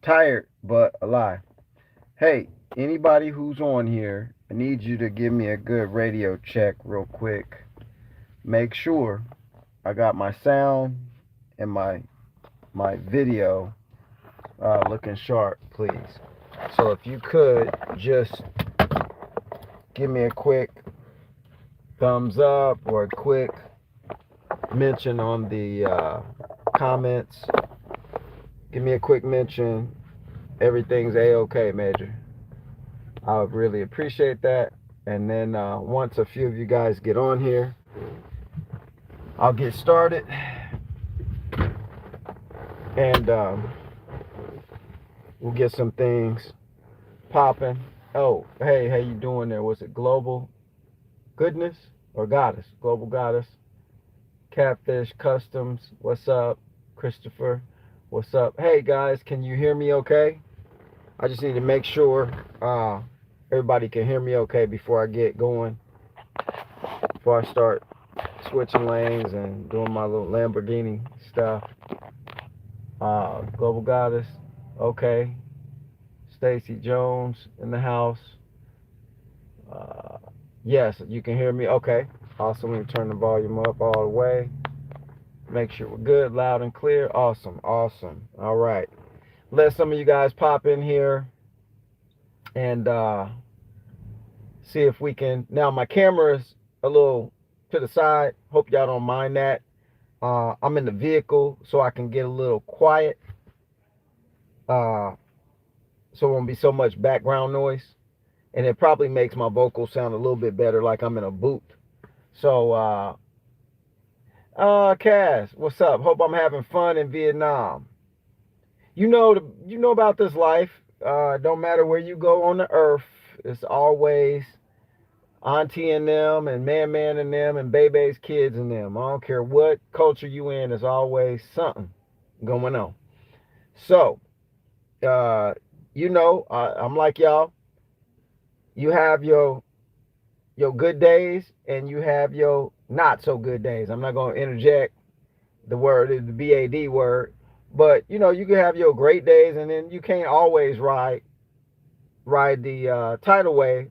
Tired, but alive. Hey, anybody who's on here, I need you to give me a good radio check real quick. Make sure I got my sound and my video looking sharp, please. So if you could just give me a quick thumbs up or a quick mention on the comments. Give me a quick mention. Everything's a-okay, Major. I would really appreciate that. And then once a few of you guys get on here, I'll get started. And we'll get some things popping. Oh, hey, how you doing there? Was it Global Goodness or Goddess? Global Goddess. Catfish Customs. What's up? Christopher. What's up? Hey, guys, can you hear me okay? I just need to make sure everybody can hear me okay before I get going. Before I start switching lanes and doing my little Lamborghini stuff. Global Goddess. Okay. Stacy Jones in the house. Yes, you can hear me. Okay. Awesome. Let me turn the volume up all the way. Make sure we're good, loud and clear. Awesome. Awesome. All right. Let some of you guys pop in here and see if we can. Now, my camera's a little to the side. Hope y'all don't mind that. I'm in the vehicle, so I can get a little quiet. So it won't be so much background noise. And it probably makes my vocals sound a little bit better, like I'm in a booth. So, Cass, what's up? Hope I'm having fun in Vietnam. You know about this life. Don't matter where you go on the earth, it's always auntie and them and man and them and baby's kids and them. I don't care what culture you in, there's always something going on. So, I'm like y'all. You have your good days and you have your not so good days. I'm not going to interject the word, the BAD word, but you can have your great days, and then you can't always ride the tidal wave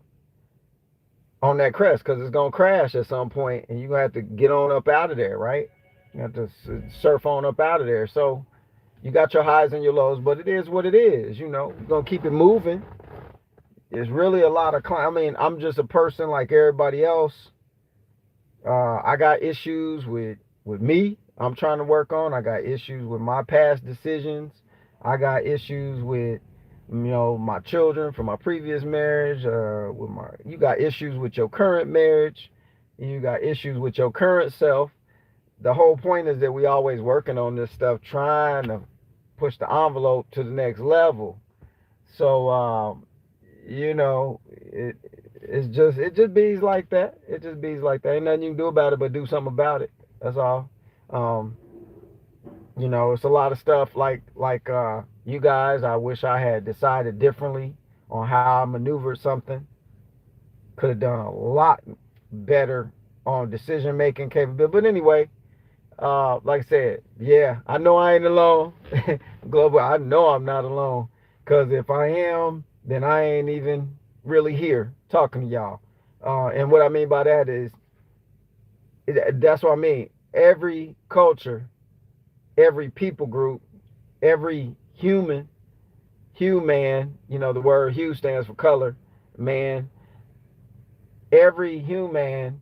on that crest, because it's going to crash at some point and you're going to have to get on up out of there, right? You have to surf on up out of there. So you got your highs and your lows, but it is what it is. You're going to keep it moving. There's really a lot of I'm just a person like everybody else. I got issues with me I'm trying to work on. I got issues with my past decisions. I got issues with my children from my previous marriage. You got issues with your current marriage. You got issues with your current self. The whole point is that we always working on this stuff, trying to push the envelope to the next level. So it just bees like that. It just bees like that. Ain't nothing you can do about it but do something about it. That's all. It's a lot of stuff like you guys. I wish I had decided differently on how I maneuvered something. Could have done a lot better on decision making capability. But anyway, like I said, yeah, I know I ain't alone. Global, I know I'm not alone. Because if I am, then I ain't even really here talking to y'all. And what I mean by that is, that's what I mean. Every culture, every people group, every human, the word hue stands for color, man. Every human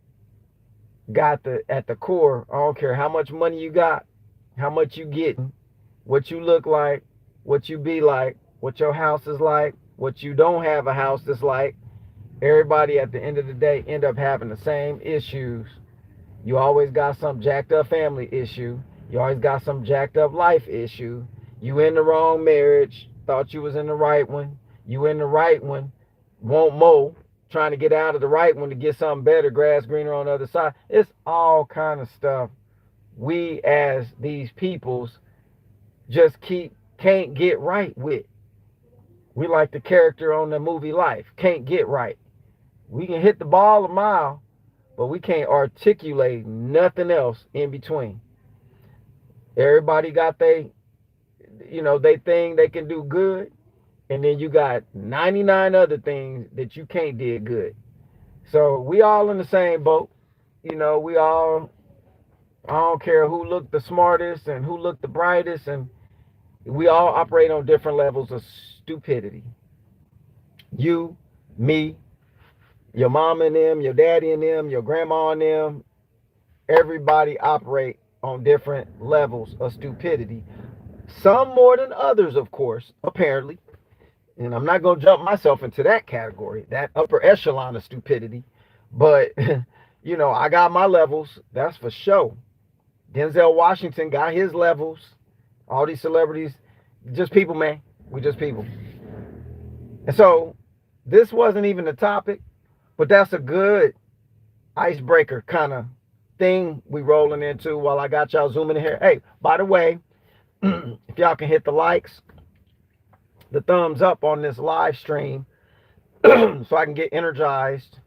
got at the core, I don't care how much money you got, how much you getting, what you look like, what you be like, what your house is like, what you don't have a house that's like. Everybody at the end of the day end up having the same issues. You always got some jacked up family issue. You always got some jacked up life issue. You in the wrong marriage, thought you was in the right one. You in the right one, want more, trying to get out of the right one to get something better, grass greener on the other side. It's all kind of stuff we as these peoples just can't get right with. We like the character on the movie Life, can't get right. We can hit the ball a mile, but we can't articulate nothing else in between. Everybody got they they think they can do good, and then you got 99 other things that you can't do good. So we all in the same boat. We all, I don't care who looked the smartest and who looked the brightest, and we all operate on different levels of stupidity. You, me, your mom and them, your daddy and them, your grandma and them, everybody operate on different levels of stupidity. Some more than others, of course, apparently. And I'm not going to jump myself into that category, that upper echelon of stupidity. But, I got my levels. That's for sure. Denzel Washington got his levels. All these celebrities, just people, man. We just people. And so this wasn't even the topic, but that's a good icebreaker kind of thing we rolling into while I got y'all zooming in here. Hey, by the way, if y'all can hit the likes, the thumbs up on this live stream so I can get energized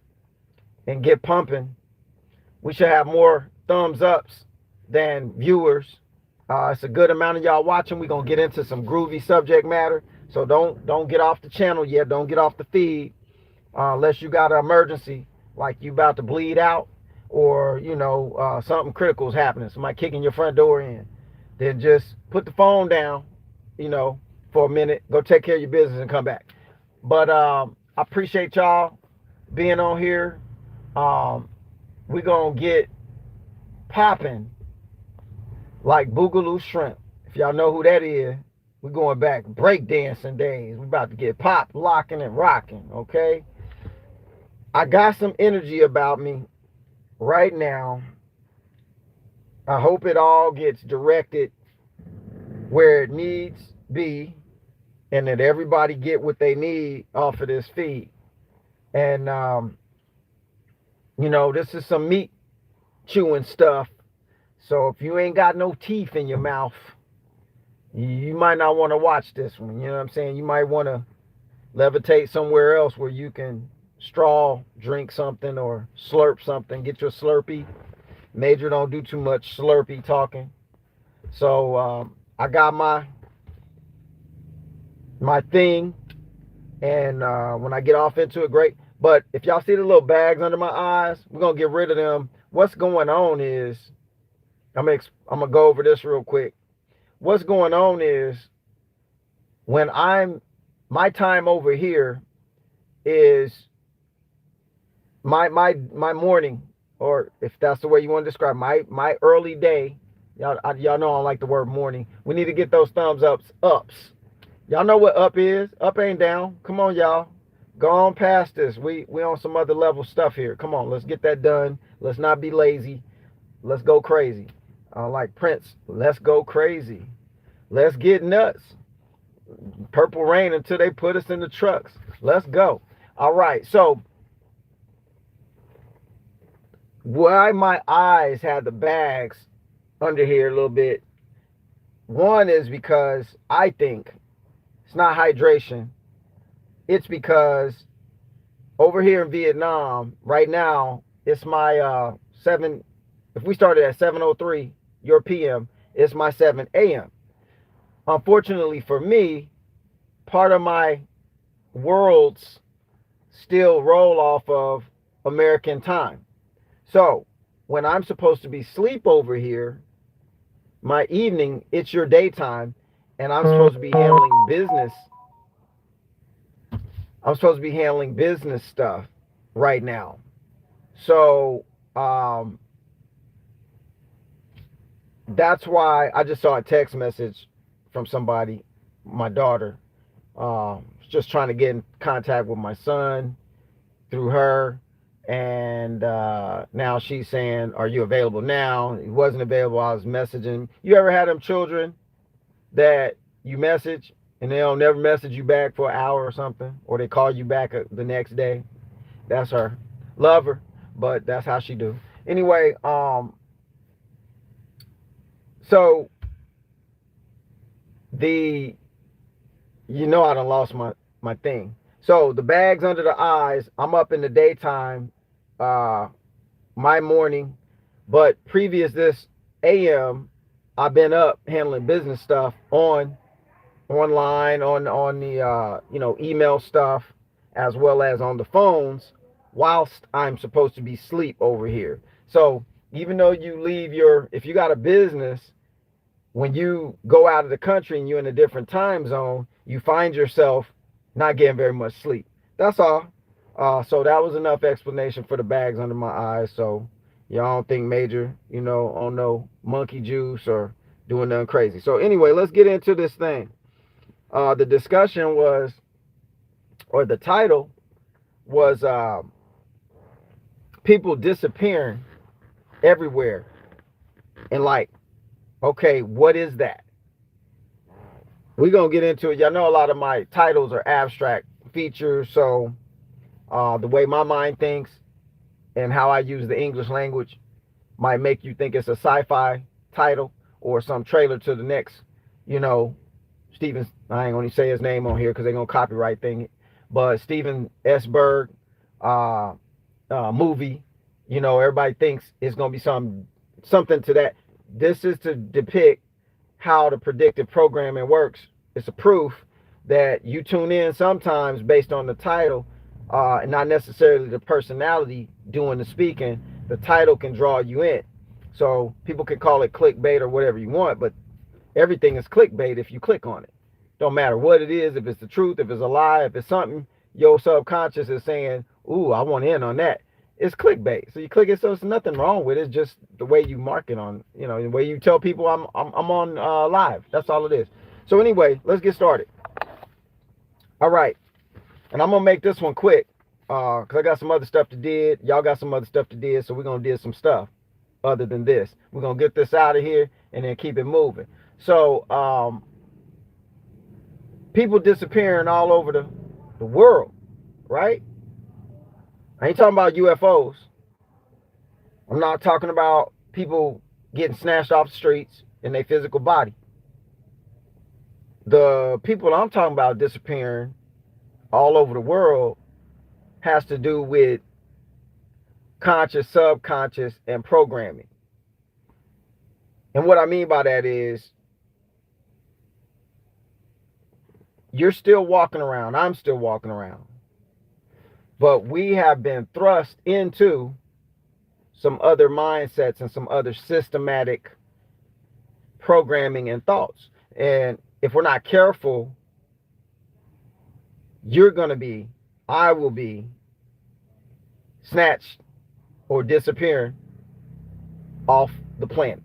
and get pumping. We should have more thumbs ups than viewers. It's a good amount of y'all watching. We're gonna get into some groovy subject matter. So don't get off the channel yet. Don't get off the feed unless you got an emergency, like you about to bleed out, or something critical is happening. Somebody kicking your front door in. Then just put the phone down, for a minute. Go take care of your business and come back. But I appreciate y'all being on here. We're gonna get popping like Boogaloo Shrimp. If y'all know who that is, we're going back breakdancing days. We're about to get popped, locking, and rocking, okay? I got some energy about me right now. I hope it all gets directed where it needs be, and that everybody get what they need off of this feed. And this is some meat chewing stuff. So if you ain't got no teeth in your mouth, you might not want to watch this one. You know what I'm saying? You might want to levitate somewhere else where you can straw drink something or slurp something. Get your Slurpee. Major don't do too much Slurpee talking. So I got my thing, and when I get off into it, great. But if y'all see the little bags under my eyes, we're gonna get rid of them. What's going on is, I'm gonna go over this real quick. What's going on is, when my time over here is my morning, or if that's the way you want to describe my early day. Y'all know I don't like the word morning. We need to get those thumbs ups. Y'all know what up is. Up ain't down. Come on, y'all. Go on past this. We on some other level stuff here. Come on, let's get that done. Let's not be lazy. Let's go crazy. Like Prince, let's go crazy. Let's get nuts. Purple rain until they put us in the trucks. Let's go. All right, so why my eyes had the bags under here a little bit. One is because I think it's not hydration. It's because over here in Vietnam right now, it's my 7. If we started at 7:03 your PM, it's my 7 a.m. Unfortunately for me, part of my worlds still roll off of American time. So when I'm supposed to be asleep over here, my evening, it's your daytime, and I'm supposed to be handling business. I'm supposed to be handling business stuff right now. So that's why I just saw a text message from somebody, my daughter, just trying to get in contact with my son through her. And now she's saying, are you available now? He wasn't available. I was messaging. You ever had them children that you message and they'll never message you back for an hour or something, or they call you back the next day? That's her. Love her, but that's how she do. Anyway, so I done lost my thing. So the bags under the eyes, I'm up in the daytime, my morning, but previous this AM, I've been up handling business stuff on online on the email stuff, as well as on the phones, whilst I'm supposed to be asleep over here. So even though you leave if you got a business, when you go out of the country and you're in a different time zone, you find yourself not getting very much sleep. That's all. So that was enough explanation for the bags under my eyes. So y'all don't think major, on no monkey juice or doing nothing crazy. So anyway, let's get into this thing. The discussion was, or the title was, people disappearing everywhere. And like, okay, what is that? We're going to get into it. Y'all know a lot of my titles are abstract features. So the way my mind thinks and how I use the English language might make you think it's a sci-fi title or some trailer to the next, Steven, I ain't gonna say his name on here because they're gonna copyright thing, but Steven S. Berg movie. Everybody thinks it's gonna be something to that. This is to depict how the predictive programming works. It's a proof that you tune in sometimes based on the title, and not necessarily the personality doing the speaking. The title can draw you in. So people can call it clickbait or whatever you want, but everything is clickbait if you click on it. Don't matter what it is, if it's the truth, if it's a lie, if it's something your subconscious is saying, ooh, I want in on that. It's clickbait. So you click it, so there's nothing wrong with it. It's just the way you market on, the way you tell people I'm on live. That's all it is. So anyway, let's get started. All right. And I'm going to make this one quick because I got some other stuff to do. Y'all got some other stuff to do, so we're going to do some stuff other than this. We're going to get this out of here and then keep it moving. So people disappearing all over the world, right? I ain't talking about UFOs. I'm not talking about people getting snatched off the streets in their physical body. The people I'm talking about disappearing all over the world has to do with conscious, subconscious, and programming. And what I mean by that is you're still walking around. I'm still walking around. But we have been thrust into some other mindsets and some other systematic programming and thoughts. And if we're not careful, I will be snatched or disappearing off the planet.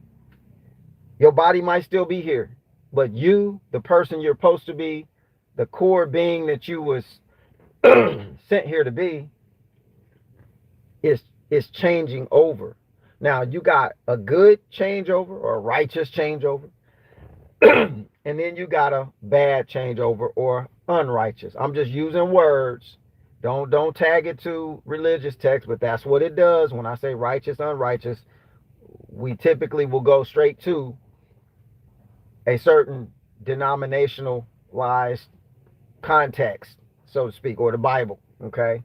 Your body might still be here, but you, the person you're supposed to be, the core being that you was sent here to be, is changing over. Now you got a good changeover or a righteous changeover, and then you got a bad changeover or unrighteous. I'm just using words. Don't tag it to religious text, but that's what it does. When I say righteous, unrighteous, we typically will go straight to a certain denominationalized context, so to speak, or the Bible. Okay.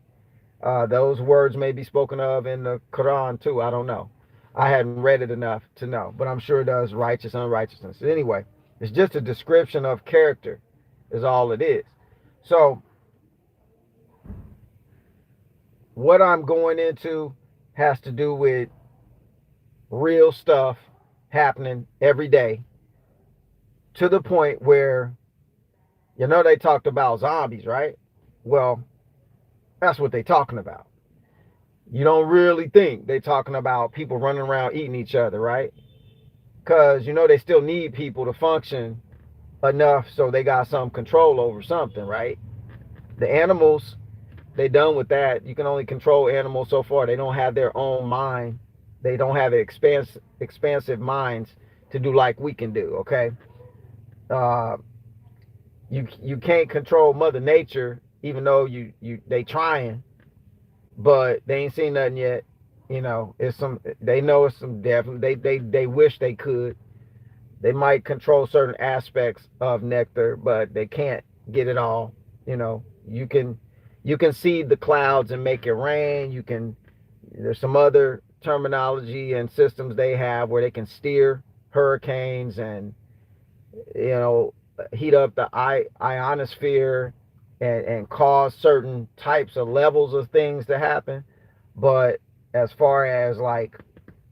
Those words may be spoken of in the Quran too. I don't know. I hadn't read it enough to know, but I'm sure it does righteous, unrighteousness. Anyway, it's just a description of character is all it is. So what I'm going into has to do with real stuff happening every day, to the point where, they talked about zombies, right? Well, that's what they're talking about. You don't really think they're talking about people running around eating each other, right? Because, they still need people to function enough so they got some control over something, right? The animals, they done with that. You can only control animals so far. They don't have their own mind. They don't have expansive minds to do like we can do, okay? You can't control Mother Nature, even though they trying, but they ain't seen nothing yet. They know it's some definitely, they wish they could. They might control certain aspects of nectar, but they can't get it all. You can seed the clouds and make it rain. There's some other terminology and systems they have where they can steer hurricanes and heat up the ionosphere and cause certain types of levels of things to happen. But as far as like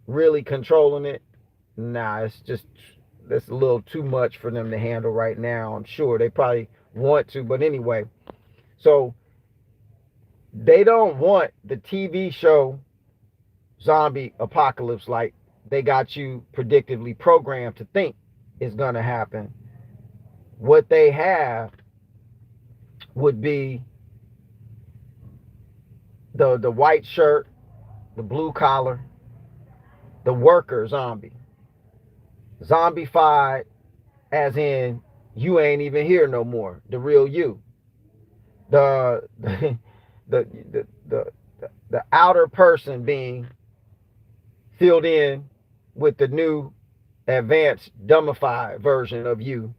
really controlling it, nah, it's just that's a little too much for them to handle right now. I'm sure they probably want to, but anyway. So they don't want the TV show zombie apocalypse like they got you predictively programmed to think is gonna happen. What they have would be the white shirt, the blue collar, the worker zombie. Zombified as in you ain't even here no more. The real you. The the the the, the outer person being filled in with the new advanced dumbified version of you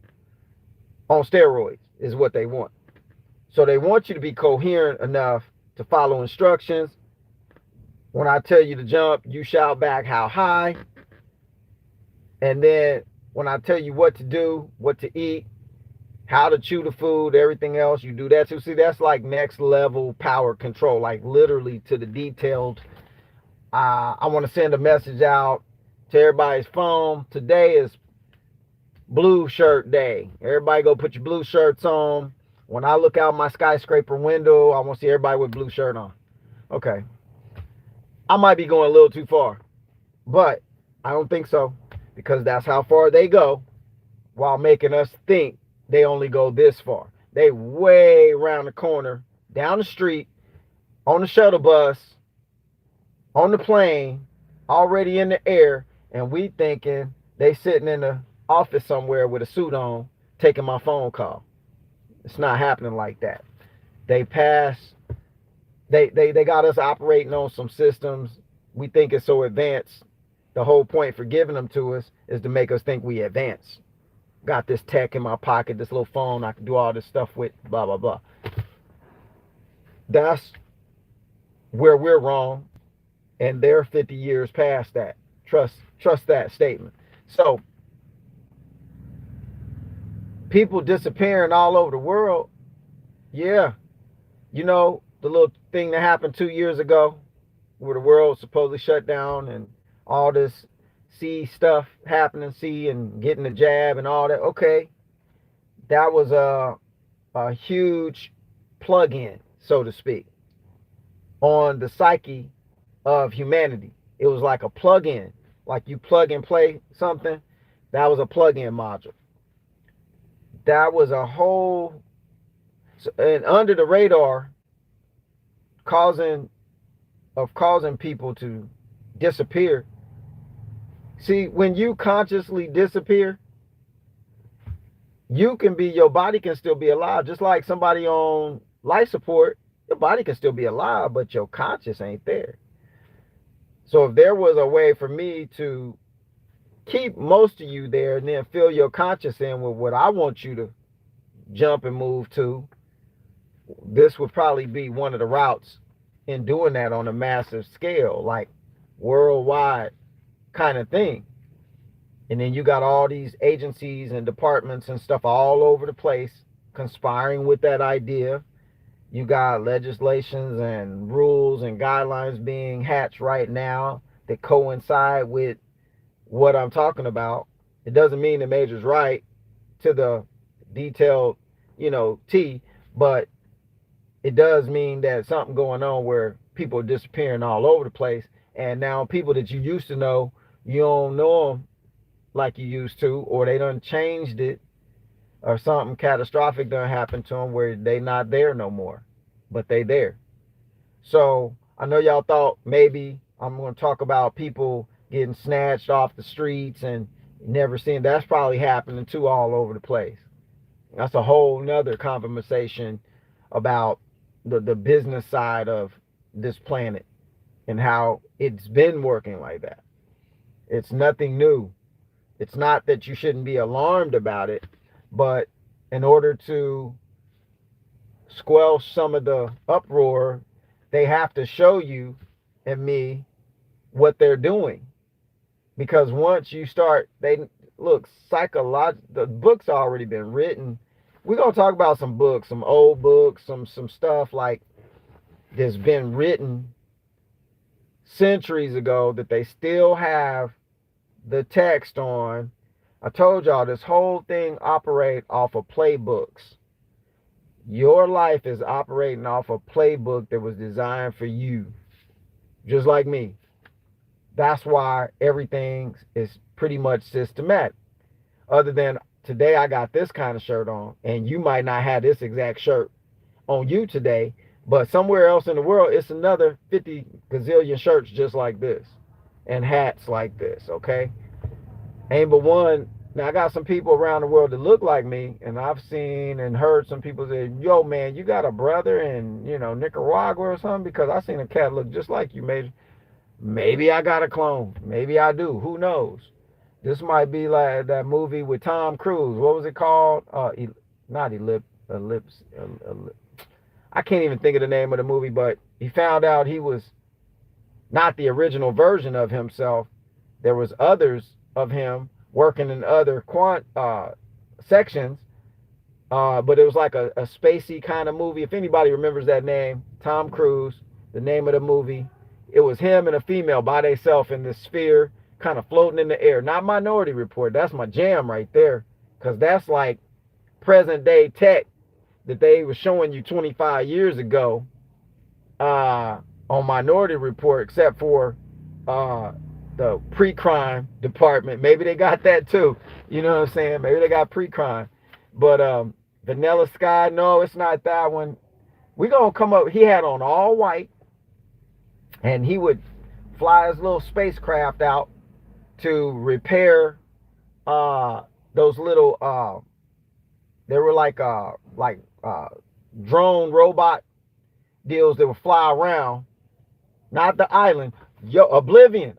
on steroids is what they want. So they want you to be coherent enough to follow instructions. When I tell you to jump, you shout back how high. And then when I tell you what to do, what to eat, how to chew the food, everything else, you do that too. See, that's like next level power control, like literally to the detailed. I want to send a message out to everybody's phone. Today is blue shirt day. Everybody go put your blue shirts on. When I look out my skyscraper window, I want to see everybody with blue shirt on. Okay. I might be going a little too far, but I don't think so because that's how far they go while making us think they only go this far. They way around the corner, down the street, on the shuttle bus, on the plane, already in the air, and we thinking they sitting in the office somewhere with a suit on, taking my phone call. It's not happening like that. They pass. They got us operating on some systems. We think it's so advanced. The whole point for giving them to us is to make us think we advance. Got this tech in my pocket, this little phone I can do all this stuff with, blah, blah, blah. That's where we're wrong, and they're 50 years past that. Trust that statement. So people disappearing all over the world, yeah. You know, the little thing that happened 2 years ago where the world supposedly shut down and all this stuff happening, and getting the jab and all that. Okay, that was a huge plug-in, so to speak, on the psyche of humanity. It was like a plug-in, like you plug and play something. That was a plug-in module. That was a whole, and under the radar, causing people to disappear. See, when you consciously disappear, your body can still be alive. Just like somebody on life support, your body can still be alive, but your conscious ain't there. So if there was a way for me to keep most of you there and then fill your conscious in with what I want you to jump and move to, this would probably be one of the routes in doing that on a massive scale, like worldwide kind of thing. And then you got all these agencies and departments and stuff all over the place conspiring with that idea. You got legislations and rules and guidelines being hatched right now that coincide with what I'm talking about. It doesn't mean the major's right to the detailed, T, but it does mean that something going on where people are disappearing all over the place. And now people that you used to know, you don't know them like you used to, or they done changed it, or something catastrophic done happened to them where they not there no more, but they there. So I know y'all thought maybe I'm going to talk about people getting snatched off the streets and never seen. That's probably happening too all over the place. That's a whole nother conversation about the business side of this planet and how it's been working like that. It's nothing new. It's not that you shouldn't be alarmed about it, but in order to squelch some of the uproar, they have to show you and me what they're doing. Because once you start, look, the book's already been written. We're gonna talk about some books, some old books, some stuff like that's been written centuries ago that they still have the text on. I told y'all this whole thing operate off of playbooks. Your life is operating off a playbook that was designed for you, just like me. That's why everything is pretty much systematic. Other than today, I got this kind of shirt on, and you might not have this exact shirt on you today, but somewhere else in the world, it's another 50 gazillion shirts just like this and hats like this, okay? Ain't but one. Now, I got some people around the world that look like me, and I've seen and heard some people say, yo, man, you got a brother in, Nicaragua or something? Because I seen a cat look just like you, Major. Maybe I got a clone. Maybe I do. Who knows? This might be like that movie with Tom Cruise. What was it called? Not Ellipse. I can't even think of the name of the movie, but he found out he was not the original version of himself. There was others of him working in other sections, but it was like a spacey kind of movie. If anybody remembers that name, Tom Cruise, the name of the movie, it was him and a female by themselves in this sphere, kind of floating in the air. Not Minority Report. That's my jam right there, because that's like present day tech that they were showing you 25 years ago on Minority Report, except for the pre-crime department. Maybe they got that too. You know what I'm saying? Maybe they got pre-crime. But Vanilla Sky, no, it's not that one. We gonna come up. He had on all white, and he would fly his little spacecraft out to repair those little. They were like drone robot deals that would fly around. Not the island. Yo, Oblivion.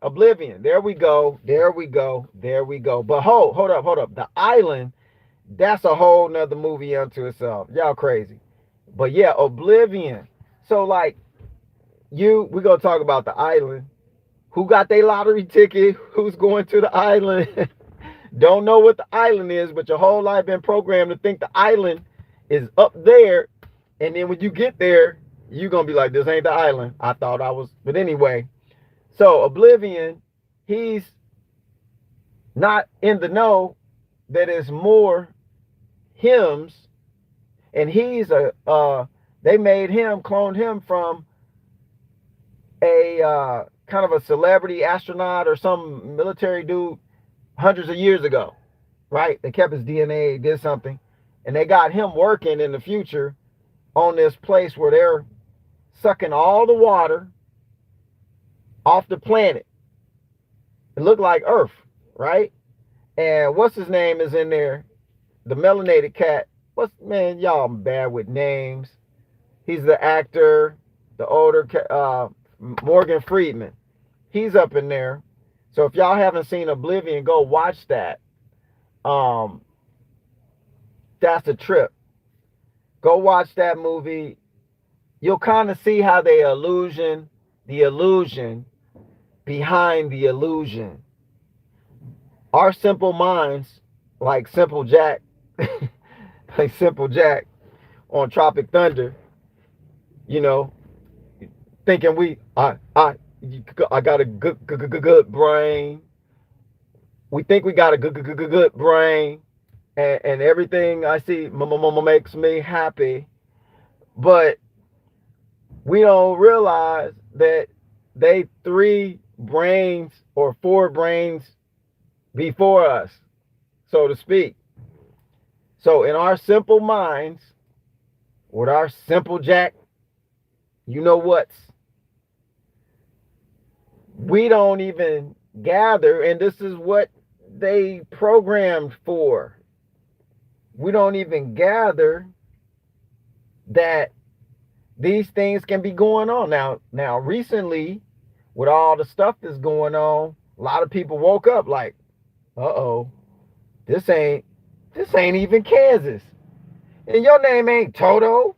There we go. But hold up. The island, that's a whole nother movie unto itself. Y'all crazy. But yeah, Oblivion. So like we gonna talk about the island. Who got their lottery ticket? Who's going to the island? Don't know what the island is, but your whole life been programmed to think the island is up there. And then when you get there, you're gonna be like, this ain't the island. I thought I was, but anyway. So Oblivion, he's not in the know that it's more hymns, and he's they cloned him from a kind of a celebrity astronaut or some military dude hundreds of years ago, right? They kept his DNA, did something, and they got him working in the future on this place where they're sucking all the water off the planet. It looked like Earth, right? And what's his name is in there? The melanated cat. Man, y'all bad with names. He's the actor, the older Morgan Freeman. He's up in there. So if y'all haven't seen Oblivion, go watch that. That's a trip. Go watch that movie. You'll kind of see how they the illusion behind the illusion. Our simple minds, like Simple Jack, like Simple Jack on Tropic Thunder, thinking I got a good brain. We think we got a good brain, and everything I see makes me happy, but we don't realize that they 3 brains or 4 brains before us, so to speak. So in our simple minds, with our simple Jack, we don't even gather, and this is what they programmed for. We don't even gather that these things can be going on. Now recently, with all the stuff that's going on, a lot of people woke up like, uh-oh, this ain't even Kansas. And your name ain't Toto.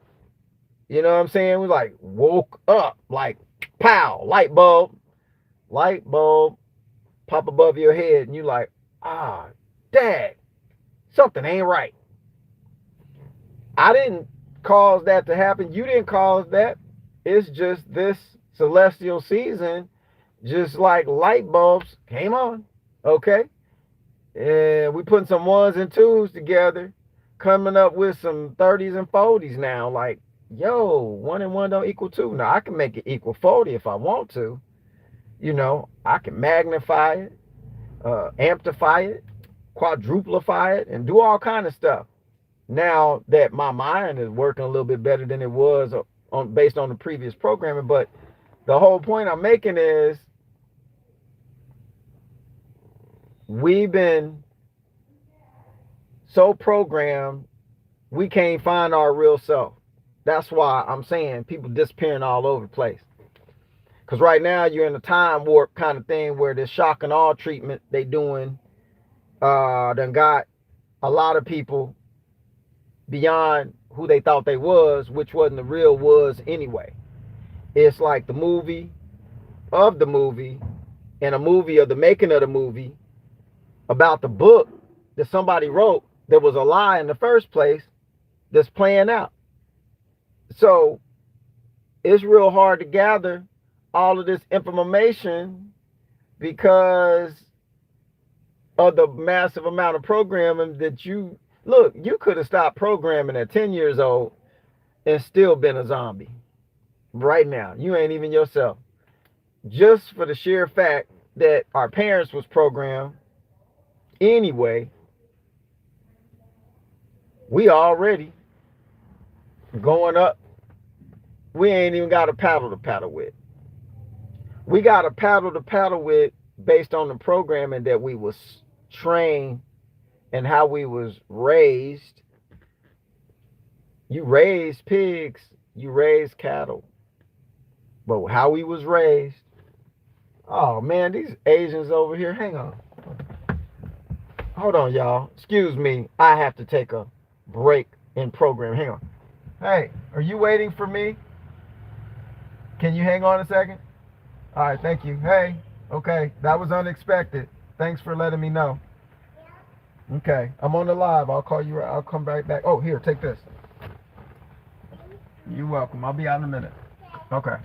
You know what I'm saying? We like woke up, like pow, light bulb pop above your head, and you like, Dad, something ain't right. I didn't cause that to happen. You didn't cause that. It's just this celestial season, just like light bulbs came on. Okay? And we putting some ones and twos together, coming up with some 30s and 40s now. Like, yo, 1 and 1 don't equal 2. Now, I can make it equal 40 if I want to. I can magnify it, amplify it, quadruplify it, and do all kind of stuff. Now that my mind is working a little bit better than it was based on the previous programming. But the whole point I'm making is we've been so programmed we can't find our real self. That's why I'm saying people disappearing all over the place. Because right now you're in a time warp kind of thing where this shock and awe treatment they doing done got a lot of people beyond who they thought they was, which wasn't the real was anyway. It's like the movie of the movie and a movie of the making of the movie about the book that somebody wrote that was a lie in the first place that's playing out. So it's real hard to gather all of this information because of the massive amount of programming that you could have stopped programming at 10 years old and still been a zombie right now. You ain't even yourself, just for the sheer fact that our parents was programmed anyway. We already going up. We ain't even got a paddle to paddle with. We got a paddle to paddle with based on the programming that we was trained and how we was raised. You raise pigs, you raise cattle. But how we was raised, oh man, these Asians over here, hang on. Hold on, y'all. Excuse me, I have to take a break in program. Hang on. Hey, are you waiting for me? Can you hang on a second? All right, thank you. Hey, okay, that was unexpected. Thanks for letting me know. Okay, I'm on the live. I'll call you. I'll come right back. Oh, here, take this. You're welcome. I'll be out in a minute. Okay.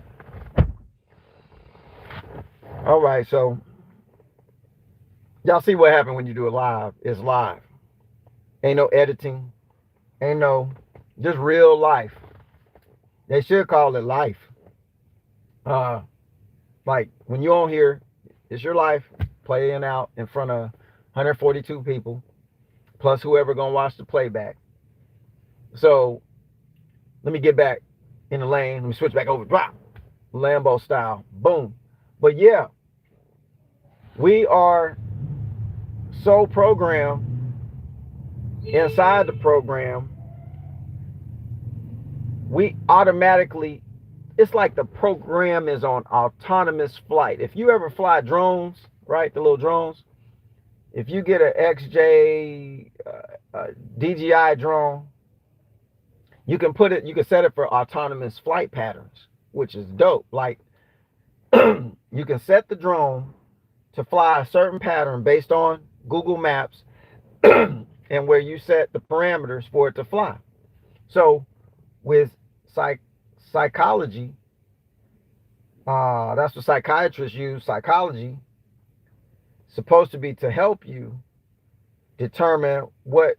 All right, so y'all see what happened when you do it live. It's live. Ain't no editing. Ain't no, just real life. They should call it life. Like when you're on here, it's your life playing out in front of 142 people, plus whoever gonna watch the playback. So let me get back in the lane. Let me switch back over. Drop. Lambo style. Boom. But yeah, we are so programmed inside the program, we automatically, it's like the program is on autonomous flight. If you ever fly drones, right, the little drones, if you get an XJ DJI drone, you can set it for autonomous flight patterns, which is dope. Like you can set the drone to fly a certain pattern based on Google Maps and where you set the parameters for it to fly. So with psychology, that's what psychiatrists use. Psychology supposed to be to help you determine what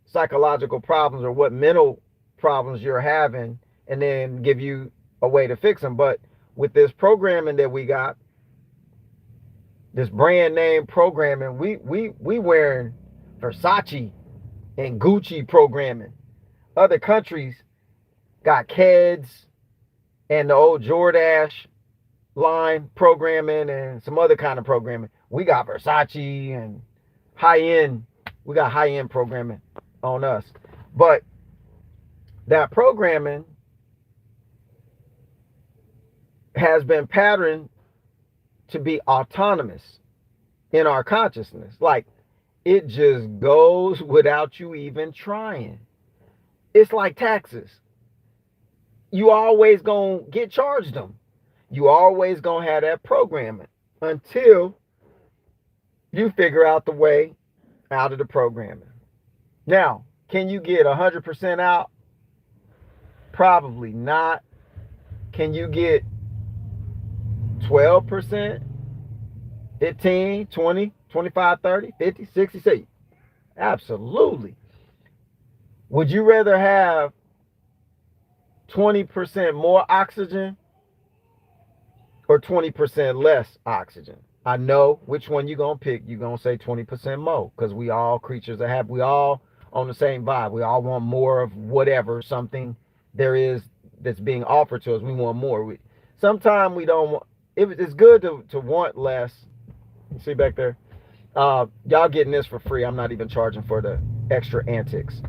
psychological problems or what mental problems you're having, and then give you a way to fix them. But with this programming that we got, this brand name programming, we wearing Versace and Gucci programming. Other countries got Keds and the old Jordache line programming and some other kind of programming. We got Versace and high-end. We got high-end programming on us. But that programming has been patterned to be autonomous in our consciousness. Like it just goes without you even trying. It's like taxes. You always gonna get charged them. You always gonna have that programming until you figure out the way out of the programming. Now, can you get 100% out? Probably not. Can you get 12%, 15, 20, 25, 30, 50, 60, 60? Absolutely. Would you rather have 20% more oxygen or 20% less oxygen? I know which one you're going to pick. You're going to say 20% more because we all creatures that have, we all on the same vibe. We all want more of whatever, something there is that's being offered to us. We want more. Sometimes we don't want, it's good to want less. You see back there? Y'all getting this for free. I'm not even charging for the extra antics.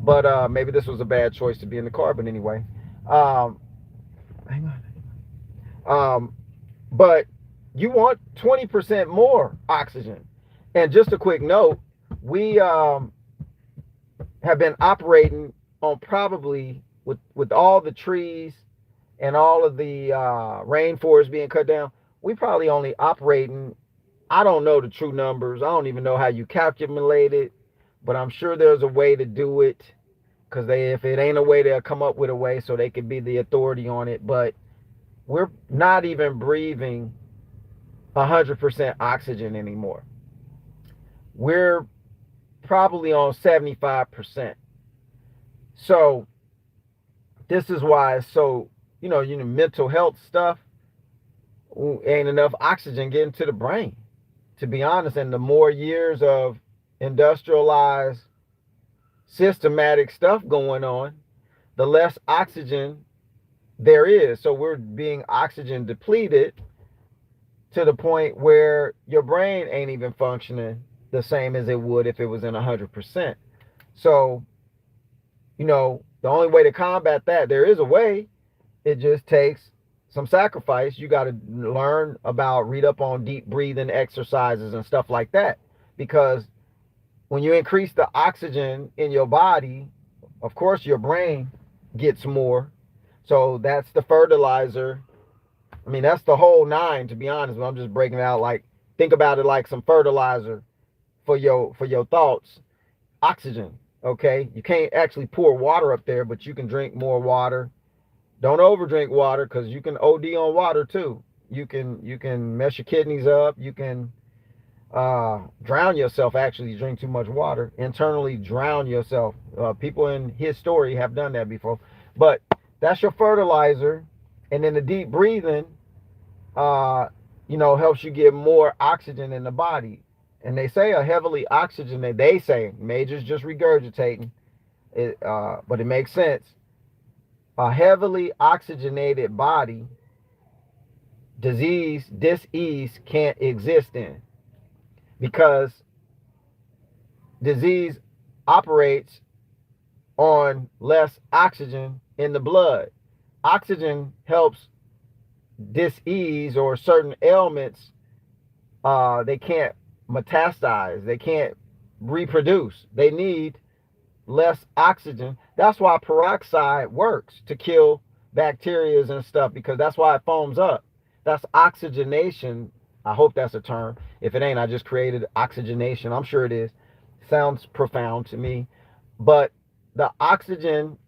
But maybe this was a bad choice to be in the car. But anyway, hang on. But you want 20% more oxygen. And just a quick note, we have been operating on probably with all the trees and all of the rainforest being cut down, we probably only operating, I don't know the true numbers. I don't even know how you calculate it, but I'm sure there's a way to do it because if it ain't a way, they'll come up with a way so they could be the authority on it. But we're not even breathing 100% oxygen anymore. We're probably on 75%. So this is why it's so, mental health stuff, ain't enough oxygen getting to the brain, to be honest. And the more years of industrialized, systematic stuff going on, the less oxygen there is. So we're being oxygen depleted to the point where your brain ain't even functioning the same as it would if it was in 100%. So, the only way to combat that, there is a way. It just takes some sacrifice. You got to read up on deep breathing exercises and stuff like that. Because when you increase the oxygen in your body, of course, your brain gets more. So that's the fertilizer. I mean, that's the whole nine, to be honest. But I'm just breaking it out think about it like some fertilizer for your thoughts. Oxygen, okay? You can't actually pour water up there, but you can drink more water. Don't overdrink water because you can OD on water too. You can mess your kidneys up. You can drown yourself. Actually, you drink too much water. Internally drown yourself. People in his story have done that before. But that's your fertilizer. And then the deep breathing, helps you get more oxygen in the body. And they say a heavily oxygenated, they say, Major's just regurgitating it, but it makes sense. A heavily oxygenated body, dis-ease can't exist in, because disease operates on less oxygen in the blood. Oxygen helps dis-ease, or certain ailments, they can't metastasize, they can't reproduce. They need less oxygen. That's why peroxide works to kill bacteria and stuff, because that's why it foams up. That's oxygenation. I hope that's a term. If it ain't, I just created oxygenation. I'm sure it is. Sounds profound to me. But the oxygen,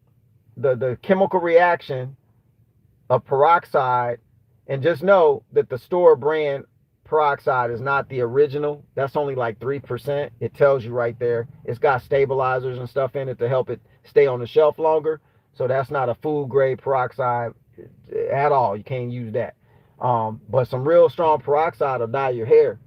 the chemical reaction of peroxide, and just know that the store brand peroxide is not the original. That's only like 3%. It tells you right there. It's got stabilizers and stuff in it to help it stay on the shelf longer. So that's not a food grade peroxide at all. You can't use that. But some real strong peroxide will dye your hair.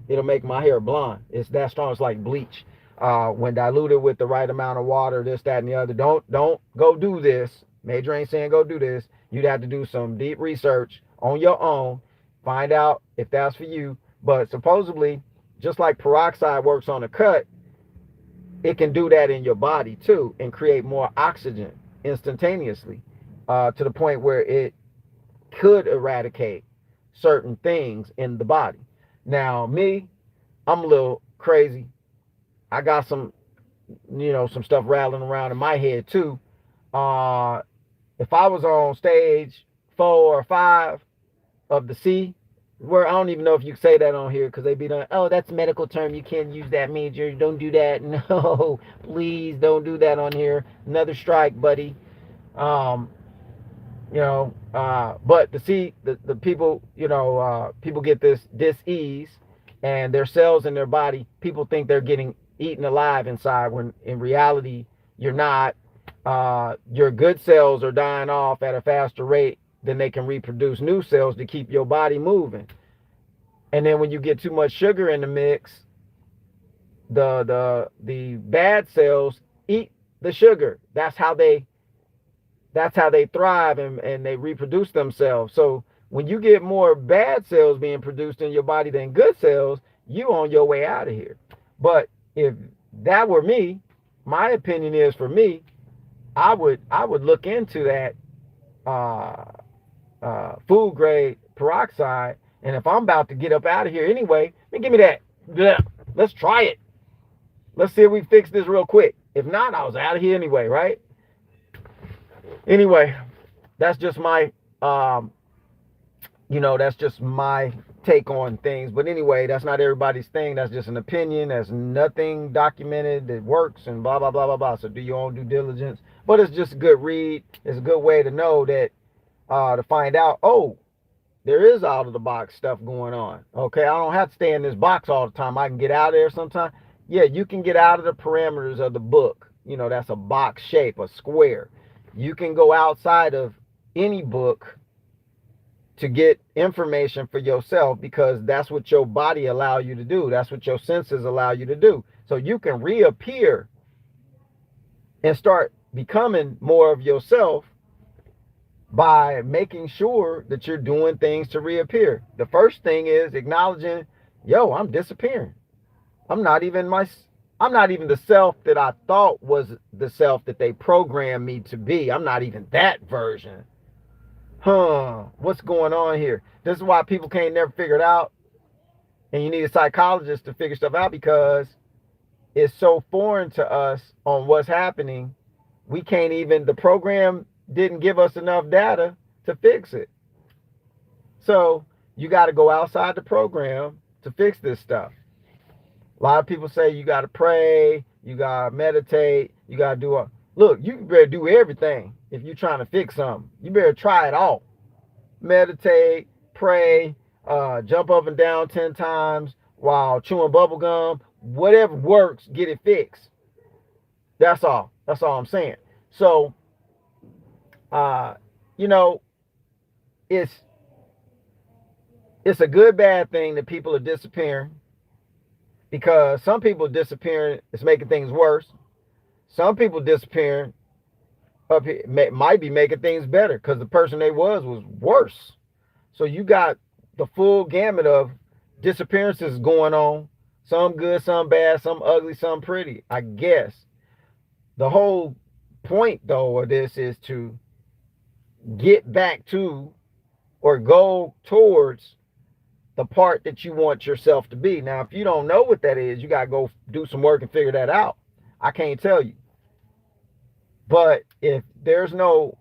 It'll make my hair blonde. It's that strong. It's like bleach. When diluted with the right amount of water, this, that, and the other. Don't go do this. Major ain't saying go do this. You'd have to do some deep research on your own. Find out if that's for you. But supposedly, just like peroxide works on a cut, it can do that in your body too and create more oxygen instantaneously, to the point where it could eradicate certain things in the body. Now, me, I'm a little crazy. I got some stuff rattling around in my head too. If I was on stage 4 or 5 of the C, where I don't even know if you say that on here because they be like, oh, that's a medical term. You can't use that, major. Don't do that. No, please don't do that on here. Another strike, buddy. Um, but to see the people, people get this dis-ease and their cells in their body, people think they're getting eaten alive inside when in reality you're not. Your good cells are dying off at a faster rate than they can reproduce new cells to keep your body moving. And then when you get too much sugar in the mix, the bad cells eat the sugar. That's how they thrive and they reproduce themselves. So when you get more bad cells being produced in your body than good cells, you on your way out of here. But if that were me, my opinion is for me, I would look into that uh, food grade peroxide. And if I'm about to get up out of here anyway, then give me that. Blech. Let's try it. Let's see if we fix this real quick. If not, I was out of here anyway, right? Anyway, that's just my that's just my take on things. But anyway, that's not everybody's thing. That's just an opinion. There's nothing documented that works and blah blah blah blah blah. So do your own due diligence. But it's just a good read. It's a good way to know that to find out, oh, there is out of the box stuff going on. Okay, I don't have to stay in this box all the time. I can get out of there sometime. Yeah, you can get out of the parameters of the book. That's a box shape, a square. You can go outside of any book to get information for yourself because that's what your body allow you to do. That's what your senses allow you to do. So you can reappear and start becoming more of yourself by making sure that you're doing things to reappear. The first thing is acknowledging, yo, I'm disappearing. I'm not even the self that I thought was the self that they programmed me to be. I'm not even that version. What's going on here? This is why people can't never figure it out. And you need a psychologist to figure stuff out because it's so foreign to us on what's happening. We can't even, the program didn't give us enough data to fix it. So you got to go outside the program to fix this stuff. A lot of people say you got to pray, you got to meditate, you got to do look, you better do everything if you're trying to fix something. You better try it all. Meditate, pray, jump up and down 10 times while chewing bubble gum. Whatever works, get it fixed. That's all. That's all I'm saying. So, it's a good bad thing that people are disappearing because some people disappearing is making things worse. Some people disappearing up here might be making things better because the person they was worse. So you got the full gamut of disappearances going on. Some good, some bad, some ugly, some pretty, I guess. The whole point, though, of this is to get back to or go towards the part that you want yourself to be. Now, if you don't know what that is, you got to go do some work and figure that out. I can't tell you. But if there's no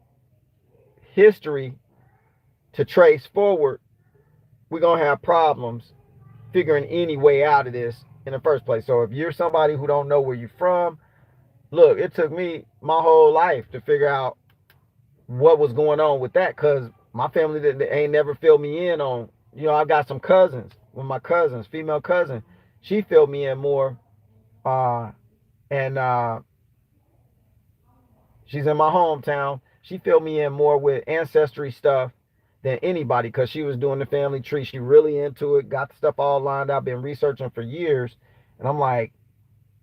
history to trace forward, we're going to have problems figuring any way out of this in the first place. So if you're somebody who don't know where you're from, look, it took me my whole life to figure out what was going on with that because my family ain't never filled me in on, I got some cousins. With my cousins, female cousin, she filled me in more. And she's in my hometown. She filled me in more with ancestry stuff than anybody because she was doing the family tree. She really into it, got the stuff all lined up, been researching for years. And I'm like,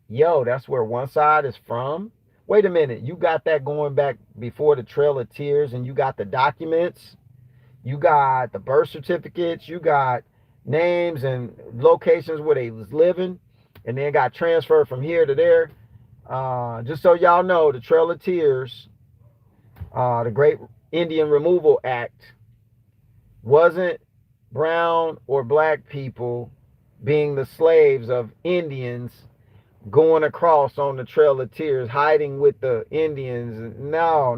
yo, that's where one side is from? Wait a minute, you got that going back before the Trail of Tears and you got the documents, you got the birth certificates, you got names and locations where they was living and then got transferred from here to there. Just so y'all know, the Trail of Tears, the Great Indian Removal Act, wasn't brown or black people being the slaves of Indians going across on the Trail of Tears, hiding with the Indians. No.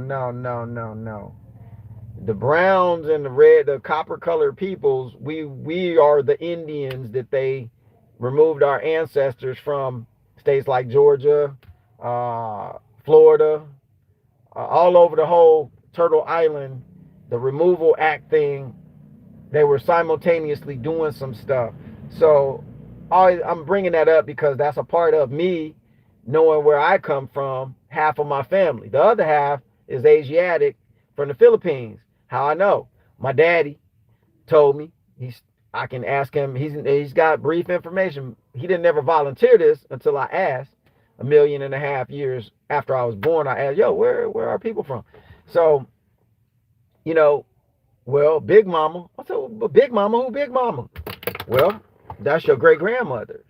The browns and the red, the copper colored peoples, we are the Indians that they removed our ancestors from states like Georgia, Florida, all over the whole Turtle Island. The removal act thing, they were simultaneously doing some stuff. So I'm bringing that up because that's a part of me knowing where I come from. Half of my family, the other half is Asiatic from the Philippines. How I know? My daddy told me. I can ask him. He's got brief information. He didn't ever volunteer this until I asked. 1.5 million years after I was born, I asked, "Yo, where are people from?" So, you know, well, Big Mama. I said, well, Big Mama, who Big Mama? Well, that's your great grandmother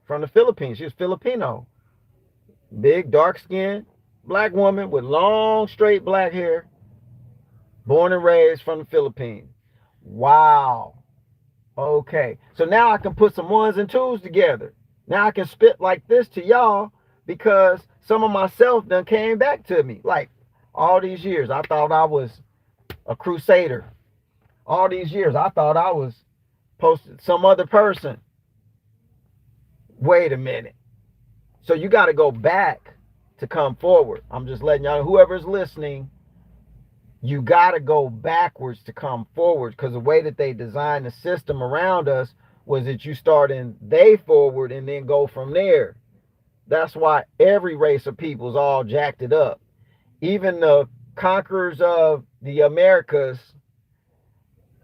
from the Philippines. She was Filipino. Big, dark skinned black woman with long, straight black hair, born and raised from the Philippines. Wow. Okay. So now I can put some ones and twos together. Now I can spit like this to y'all because some of myself done came back to me. Like all these years, I thought I was a crusader. All these years, I thought I was posted some other person. Wait a minute. So you got to go back to come forward. I'm just letting y'all know, whoever's listening, you got to go backwards to come forward, because the way that they designed the system around us was that you start in they forward and then go from there. That's why every race of people is all jacked it up. Even the conquerors of the Americas,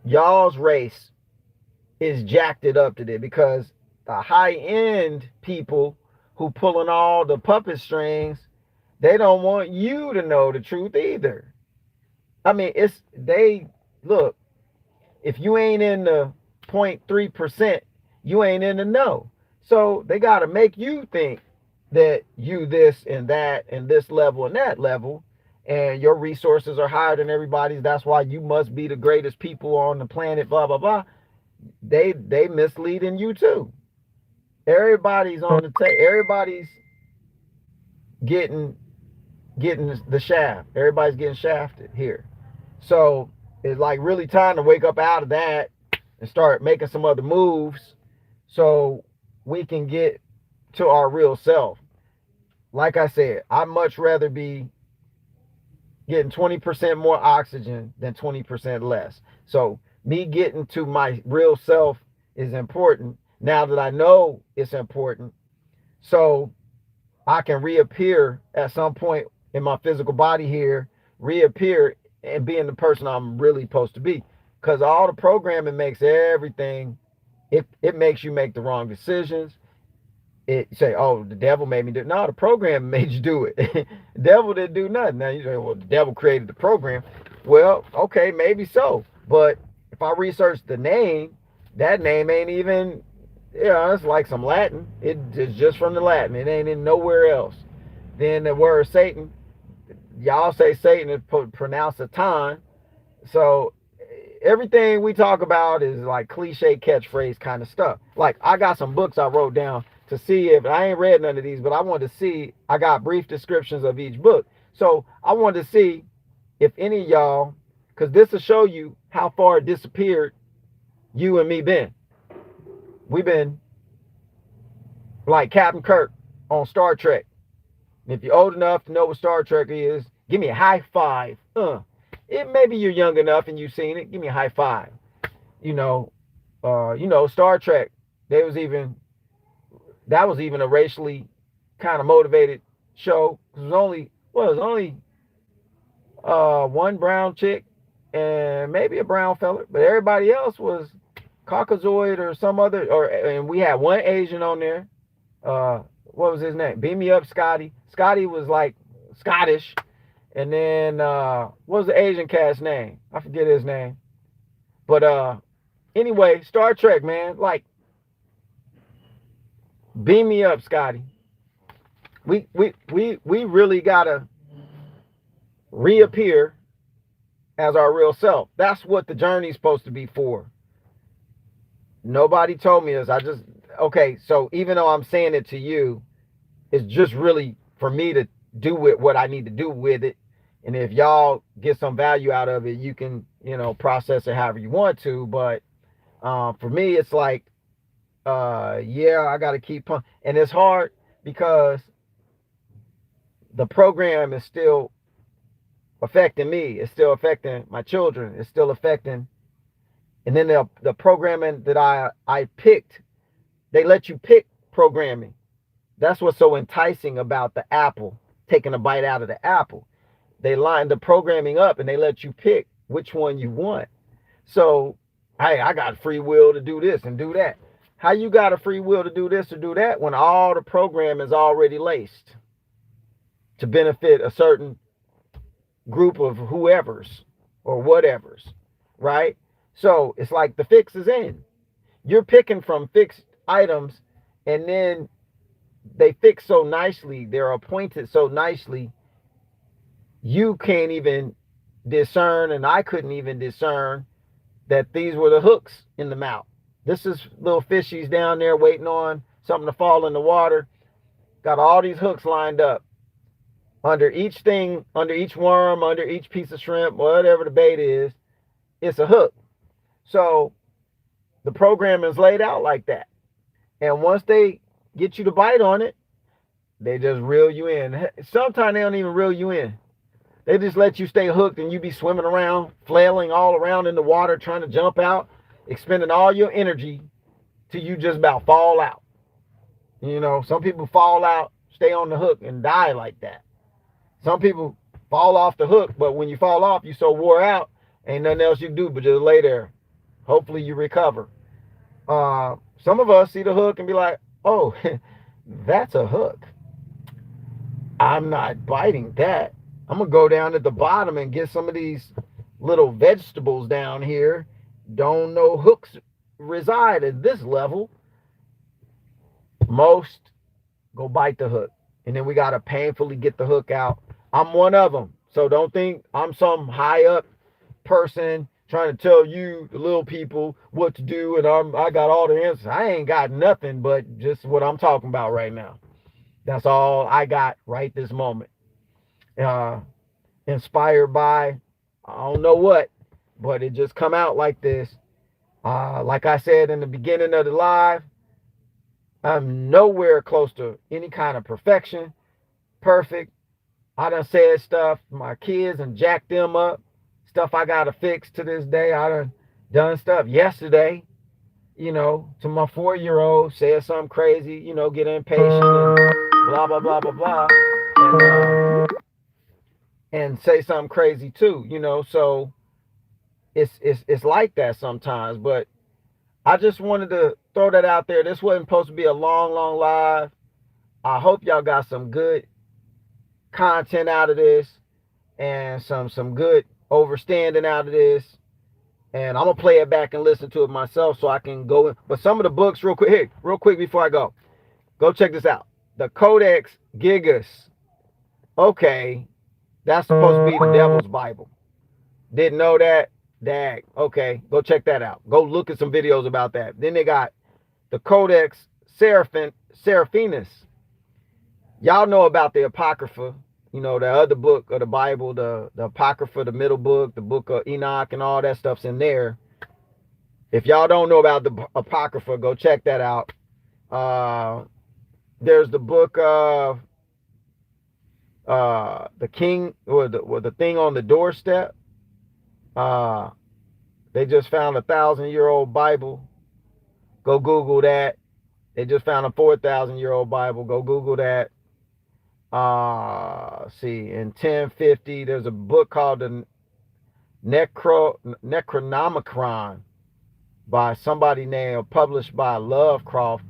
y'all's race is jacked it up today, because the high-end people who pulling all the puppet strings, they don't want you to know the truth either. I mean, look, if you ain't in the 0.3%, you ain't in the know. So they got to make you think that you this and that and this level and that level, and your resources are higher than everybody's. That's why you must be the greatest people on the planet, blah, blah, blah. They misleading you too. Everybody's on the everybody's getting the shaft. Everybody's getting shafted here. So it's like really time to wake up out of that and start making some other moves so we can get to our real self. Like I said, I'd much rather be getting 20% more oxygen than 20% less. So me getting to my real self is important now that I know it's important. So I can reappear at some point in my physical body here, reappear and being the person I'm really supposed to be. Because all the programming makes everything, it makes you make the wrong decisions. It say, oh, the devil made me do it. No, the program made you do it. The devil didn't do nothing. Now you say, well, the devil created the program. Well, okay, maybe so. But if I research the name, that name ain't even, it's like some Latin. It's just from the Latin. It ain't in nowhere else. Then the word Satan, y'all say Satan is pronounced Satan. So everything we talk about is like cliche catchphrase kind of stuff. Like I got some books I wrote down to see if, I ain't read none of these, but I wanted to see, I got brief descriptions of each book. So I wanted to see if any of y'all, because this will show you how far it disappeared you and me been. We've been like Captain Kirk on Star Trek. And if you're old enough to know what Star Trek is, give me a high five. Maybe you're young enough and you've seen it. Give me a high five. Star Trek. That was even a racially kind of motivated show. It was only one brown chick and maybe a brown fella, but everybody else was Caucasoid or some other. And we had one Asian on there. What was his name? Beam me up, Scotty. Scotty was like Scottish. And then what was the Asian cat's name? I forget his name. But anyway, Star Trek, man, like beam me up, Scotty. We really gotta reappear as our real self. That's what the journey's supposed to be for. Nobody told me this. Okay, so even though I'm saying it to you, it's just really for me to do with what I need to do with it. And if y'all get some value out of it, you can, process it however you want to. But for me, it's like, yeah, I got to keep on. And it's hard because the program is still affecting me. It's still affecting my children. It's still affecting. And then the programming that I picked, they let you pick programming. That's what's so enticing about the apple, taking a bite out of the apple. They line the programming up and they let you pick which one you want. So, hey, I got free will to do this and do that. How you got a free will to do this or do that when all the program is already laced to benefit a certain group of whoever's or whatever's, right? So it's like the fix is in. You're picking from fixed items, and then they fix so nicely, they're appointed so nicely, you can't even discern, and I couldn't even discern that these were the hooks in the mouth. This is little fishies down there waiting on something to fall in the water. Got all these hooks lined up under each thing, under each worm, under each piece of shrimp, whatever the bait is. It's a hook. So the program is laid out like that. And once they get you to bite on it, they just reel you in. Sometimes they don't even reel you in. They just let you stay hooked and you be swimming around, flailing all around in the water, trying to jump out, expending all your energy till you just about fall out. Some people fall out, stay on the hook and die like that. Some people fall off the hook, but when you fall off, you so wore out, ain't nothing else you do but just lay there. Hopefully you recover. Some of us see the hook and be like, oh, that's a hook. I'm not biting that. I'm going to go down at the bottom and get some of these little vegetables down here. Don't know hooks reside at this level. Most go bite the hook. And then we got to painfully get the hook out. I'm one of them. So don't think I'm some high up person trying to tell you, the little people, what to do. And I got all the answers. I ain't got nothing but just what I'm talking about right now. That's all I got right this moment. Inspired by, I don't know what, but it just come out like this. Like I said in the beginning of the live, I'm nowhere close to any kind of perfection, perfect. I done said stuff to my kids and jacked them up, stuff I got to fix to this day. I done stuff yesterday, to my 4-year-old, said something crazy, get impatient and blah, blah, blah, blah, blah. And say something crazy too, so it's like that sometimes. But I just wanted to throw that out there. This wasn't supposed to be a long live. I hope y'all got some good content out of this and some good overstanding out of this. And I'm gonna play it back and listen to it myself so I can go in. But some of the books, real quick before I go check this out. The Codex Gigas. Okay, that's supposed to be the devil's Bible. Didn't know that. Dag. Okay, go check that out. Go look at some videos about that. Then they got the Codex Seraphinus. Y'all know about the Apocrypha, the other book of the Bible, the Apocrypha, the middle book, the book of Enoch, and all that stuff's in there. If y'all don't know about the Apocrypha, go check that out. There's the book of the King, or the thing on the doorstep. They just found a 1,000-year-old Bible. Go Google that. They just found a 4,000-year-old Bible. Go Google that. See, in 1050, there's a book called the Necronomicon by somebody named, published by Lovecraft.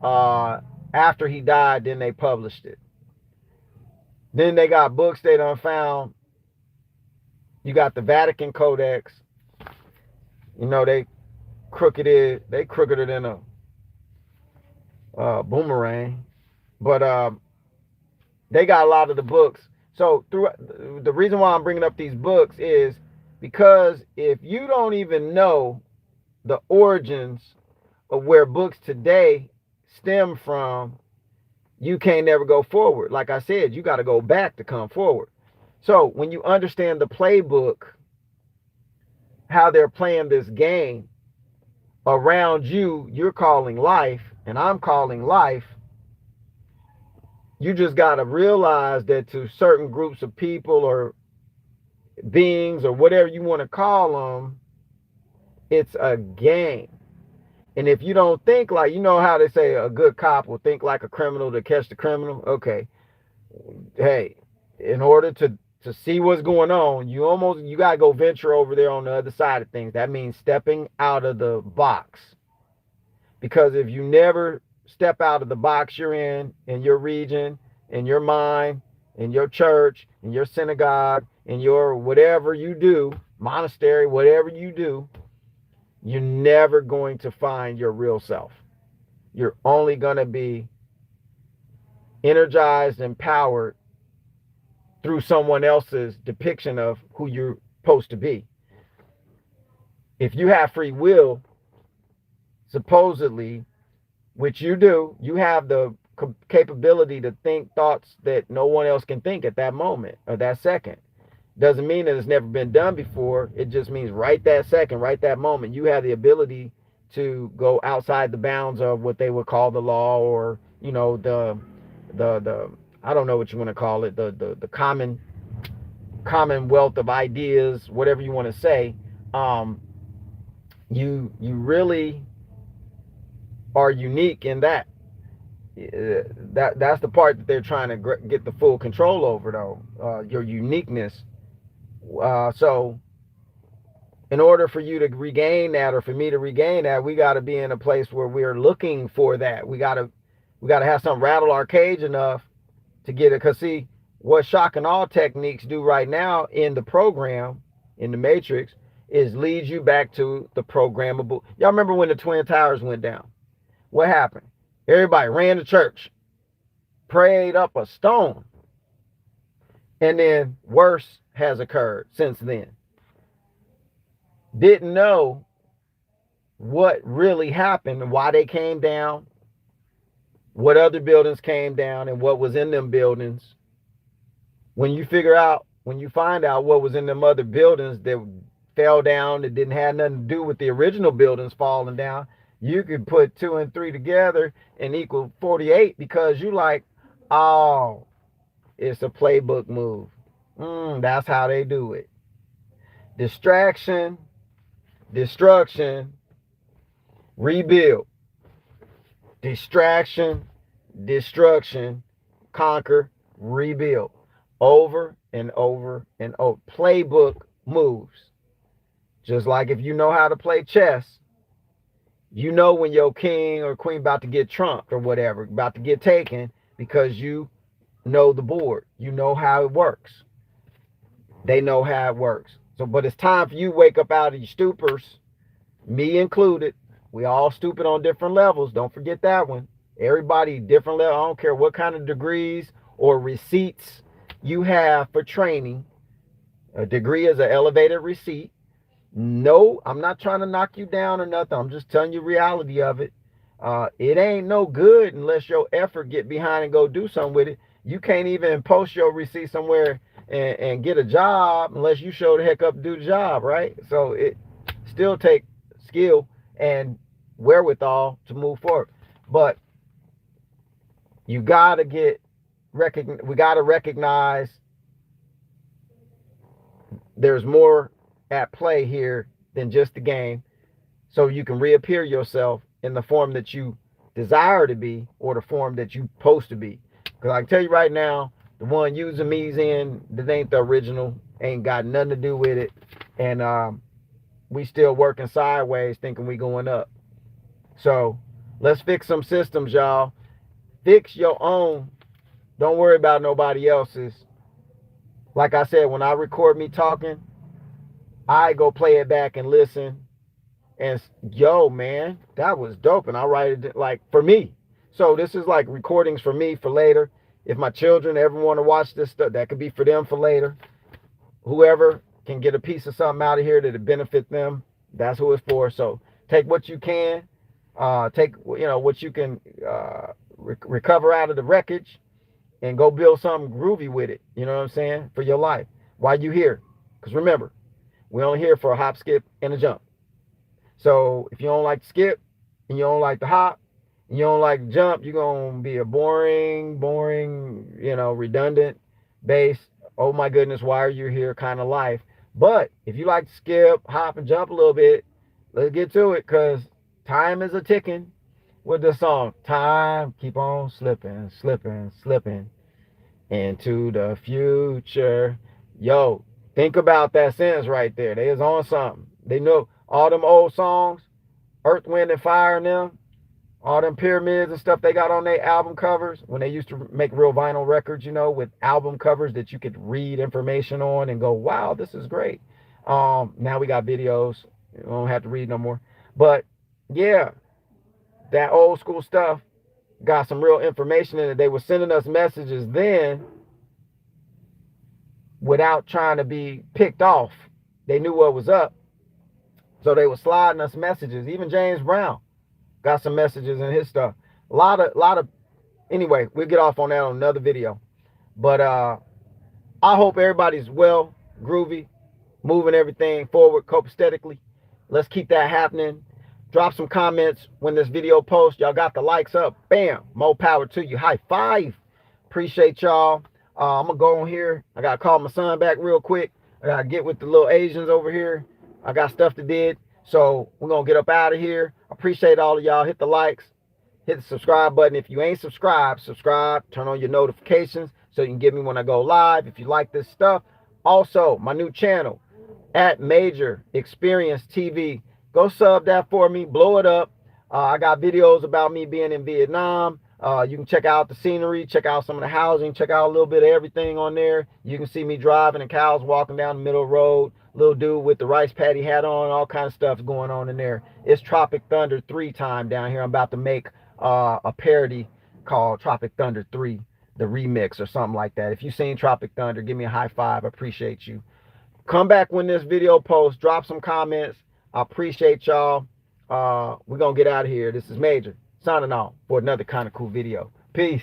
After he died, then they published it. Then they got books they done found. You got the Vatican Codex. They crooked crookeder than a boomerang. But they got a lot of the books. So the reason why I'm bringing up these books is because if you don't even know the origins of where books today stem from, you can't never go forward. Like I said, you got to go back to come forward. So when you understand the playbook, how they're playing this game around you, you're calling life, and I'm calling life. You just got to realize that to certain groups of people or beings or whatever you want to call them, it's a game. And if you don't think like, you know how they say a good cop will think like a criminal to catch the criminal? Okay. Hey, in order to see what's going on, you got to go venture over there on the other side of things. That means stepping out of the box. Because if you never step out of the box you're in your region, in your mind, in your church, in your synagogue, in your whatever you do, monastery, whatever you do, you're never going to find your real self. You're only going to be energized and powered through someone else's depiction of who you're supposed to be. If you have free will, supposedly, which you do, you have the capability to think thoughts that no one else can think at that moment or that second. Doesn't mean that it's never been done before. It just means right that second, right that moment, you have the ability to go outside the bounds of what they would call the law, or the I don't know what you want to call it, the commonwealth of ideas, whatever you want to say. You really are unique in that. That's the part that they're trying to get the full control over, though. Your uniqueness. So in order for you to regain that, or for me to regain that, we got to be in a place where we're looking for that. We got to have something rattle our cage enough to get it. Because see, what shock and awe techniques do right now in the program, in the matrix, is lead you back to the programmable. Y'all remember when the Twin Towers went down? What happened? Everybody ran to church, prayed up a stone, and then worse has occurred since then. Didn't know what really happened and why they came down, what other buildings came down, and what was in them buildings. When you find out what was in them other buildings that fell down, that didn't have nothing to do with the original buildings falling down, you could put 2 and 3 together and equal 48, because you like, oh, it's a playbook move. That's how they do it. Distraction, destruction, rebuild. Distraction, destruction, conquer, rebuild. Over and over and over. Playbook moves. Just like if you know how to play chess, you know when your king or queen about to get trumped or whatever, about to get taken, because you know the board. You know how it works. They know how it works. So, but it's time for you to wake up out of your stupors, me included. We all stupid on different levels. Don't forget that one. Everybody different level. I don't care what kind of degrees or receipts you have for training. A degree is an elevated receipt. No, I'm not trying to knock you down or nothing. I'm just telling you reality of it. It ain't no good unless your effort get behind and go do something with it. You can't even post your receipt somewhere and get a job unless you show the heck up to do the job, right? So it still take skill and wherewithal to move forward. But you gotta we gotta recognize there's more at play here than just the game, so you can reappear yourself in the form that you desire to be, or the form that you supposed to be. Because I can tell you right now, the one using me's in, that ain't the original, ain't got nothing to do with it, and we still working sideways thinking we going up. So let's fix some systems, y'all. Fix your own. Don't worry about nobody else's. Like I said, when I record me talking, I go play it back and listen. And yo, man, that was dope. And I write it like for me. So this is like recordings for me for later. If my children ever want to watch this stuff, that could be for them for later. Whoever can get a piece of something out of here that'll benefit them, that's who it's for. So take what you can, take what you can recover out of the wreckage, and go build something groovy with it. You know what I'm saying? For your life while you here. Because remember, we're only here for a hop, skip, and a jump. So if you don't like to skip and you don't like to hop and you don't like to jump, you're going to be a boring, redundant, base, oh my goodness, why are you here kind of life. But if you like to skip, hop, and jump a little bit, let's get to it because time is a ticking with the song. Time keep on slipping, slipping, slipping into the future. Yo, think about that sentence right there. They is on something. They know all them old songs, Earth, Wind, and Fire and them, all them pyramids and stuff they got on their album covers when they used to make real vinyl records, with album covers that you could read information on and go, wow, this is great. Now we got videos. You don't have to read no more. But yeah, that old school stuff got some real information in it. They were sending us messages then without trying to be picked off. They knew what was up. So they were sliding us messages. Even James Brown got some messages in his stuff. A lot of anyway, we'll get off on that on another video. But I hope everybody's well, groovy, moving everything forward copacetically. Let's keep that happening. Drop some comments when this video posts. Y'all got the likes up. Bam. More power to you. High five. Appreciate y'all. I'm going to go on here. I got to call my son back real quick. I got to get with the little Asians over here. I got stuff to do. So we're going to get up out of here. Appreciate all of y'all. Hit the likes. Hit the subscribe button. If you ain't subscribed, subscribe. Turn on your notifications so you can get me when I go live if you like this stuff. Also, my new channel at Major Experience TV. Go sub that for me. Blow it up. I got videos about me being in Vietnam. You can check out the scenery, check out some of the housing, check out a little bit of everything on there. You can see me driving and cows walking down the middle of the road. Little dude with the rice paddy hat on, all kind of stuff going on in there. It's Tropic Thunder 3 time down here. I'm about to make a parody called Tropic Thunder 3, the remix or something like that. If you've seen Tropic Thunder, give me a high five. I appreciate you. Come back when this video posts. Drop some comments. I appreciate y'all. We're going to get out of here. This is Major signing off for another kind of cool video. Peace.